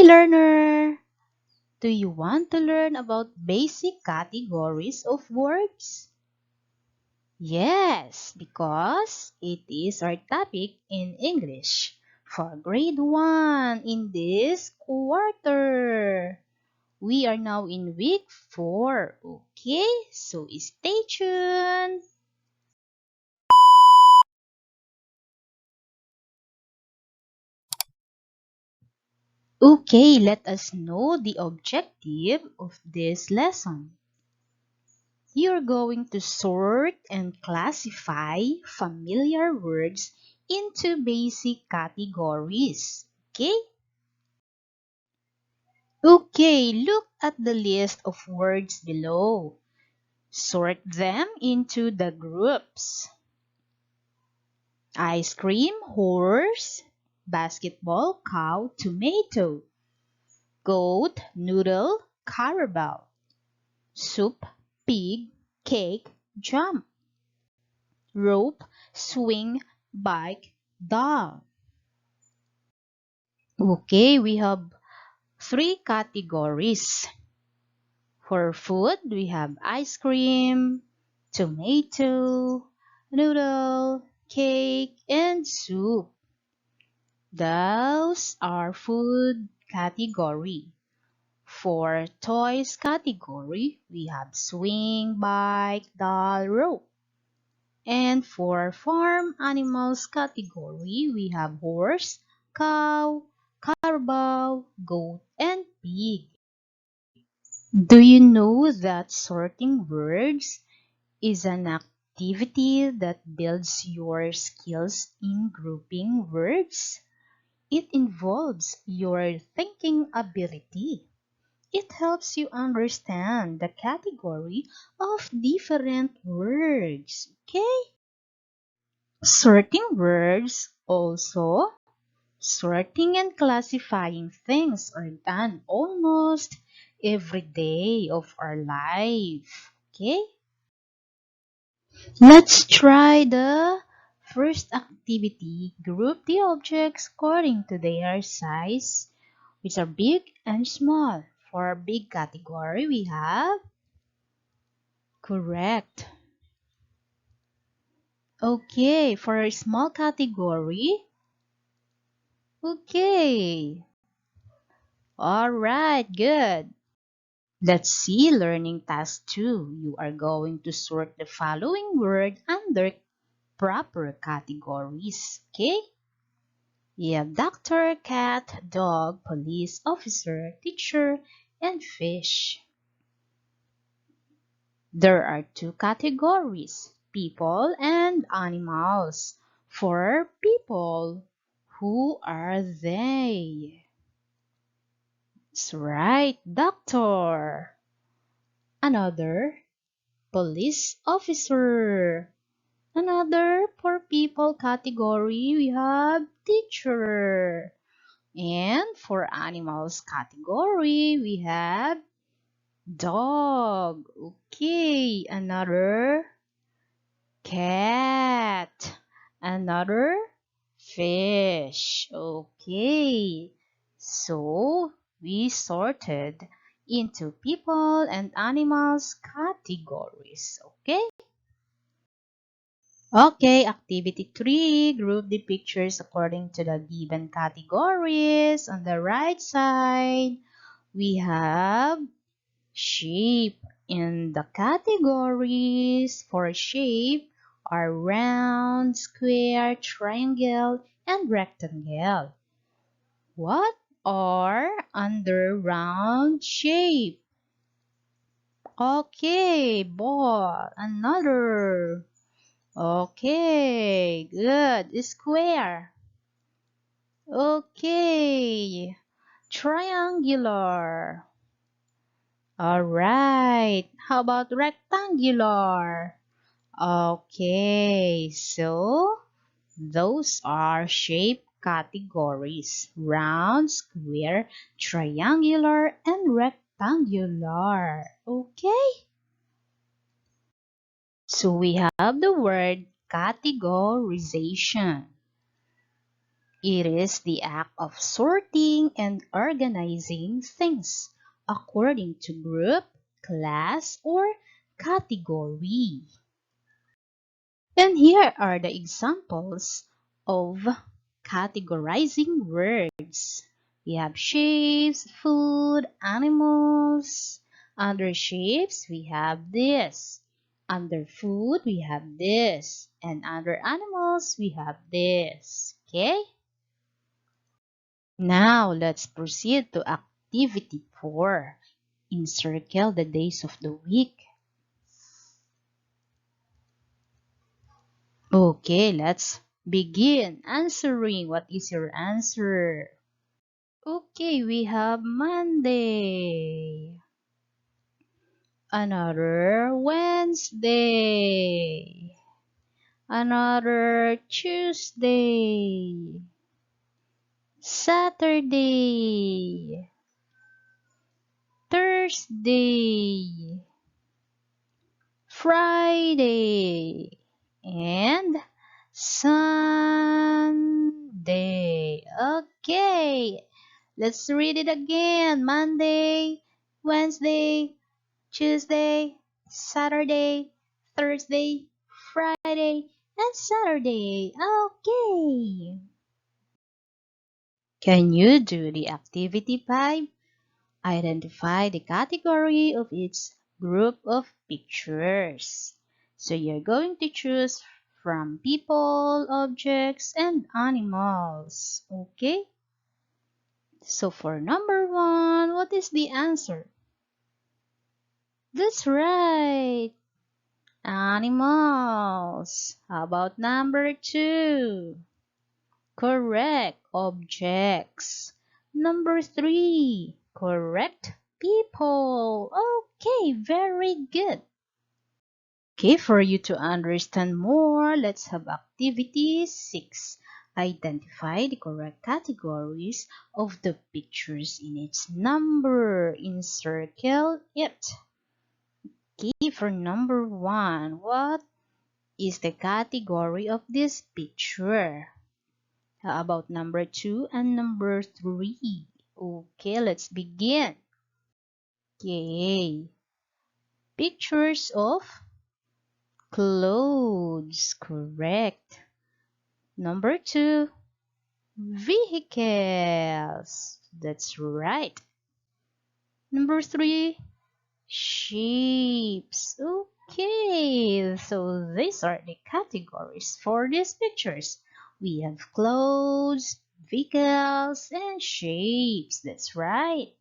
Hey learner! Do you want to learn about basic categories of words? Yes, because it is our topic in English for grade 1 in this quarter. We are now in week 4, okay? So stay tuned! Okay, let us know the objective of this lesson. You're going to sort and classify familiar words into basic categories. Okay? Okay, look at the list of words below. Sort them into the groups. Ice cream, horse, basketball, cow, tomato, goat, noodle, carabao, soup, pig, cake, jump, rope, swing, bike, dog. Okay, we have 3 categories. For food, we have ice cream, tomato, noodle, cake, and soup. Those are food category. For toys category, we have swing, bike, doll, rope. And for farm animals category, we have horse, cow, carabao, goat, and pig. Do you know that sorting words is an activity that builds your skills in grouping words? It involves your thinking ability. It helps you understand the category of different words. Okay? Sorting words also. Sorting and classifying things are done almost every day of our life. Okay? Let's try the first activity. Group the objects according to their size, which are big and small. For our big category, we have correct. Okay, for a small category, okay. Alright, good. Let's see learning task 2. You are going to sort the following word under proper categories. Okay? You have doctor, cat, dog, police, officer, teacher, and fish. There are 2 categories, people and animals. For people, who are they? That's right, doctor. Another, police officer. Another, for people category, we have teacher. And for animals category, we have dog. Okay, another cat. Another fish. Okay, so we sorted into people and animals categories. Okay? Okay, activity 3. Group the pictures according to the given categories. On the right side, we have shape. In the categories for shape are round, square, triangle, and rectangle. What are under round shape? Okay, ball. Another. Okay, good. Square. Okay, triangular. Alright, how about rectangular? Okay, so those are shape categories. Round, square, triangular, and rectangular. Okay? So we have the word categorization. It is the act of sorting and organizing things according to group, class, or category. And here are the examples of categorizing words. We have shapes, food, animals. Under shapes, we have this. Under food, we have this. And under animals, we have this. Okay? Now, let's proceed to activity 4. Encircle the days of the week. Okay, let's begin answering. What is your answer? Okay, we have Monday. Another Wednesday. Another Tuesday. Saturday. Thursday. Friday. And Sunday. Okay, let's read it again. Monday, Wednesday, Tuesday, Saturday, Thursday, Friday, and Saturday. Okay. Can you do the activity 5? Identify the category of each group of pictures. So you're going to choose from people, objects, and animals. Okay? So for number 1, what is the answer? That's right. Animals. How about number 2? Correct. Objects. Number 3. Correct. People. Okay, very good. Okay, for you to understand more, let's have activity 6. Identify the correct categories of the pictures in its number. Encircle it. Okay, for number 1, what is the category of this picture? How about number 2 and number 3? Okay, let's begin. Okay, pictures of clothes, correct. Number 2, vehicles, that's right. Number 3, shapes. Okay, so these are the categories for these pictures. We have clothes, vehicles, and shapes. That's right.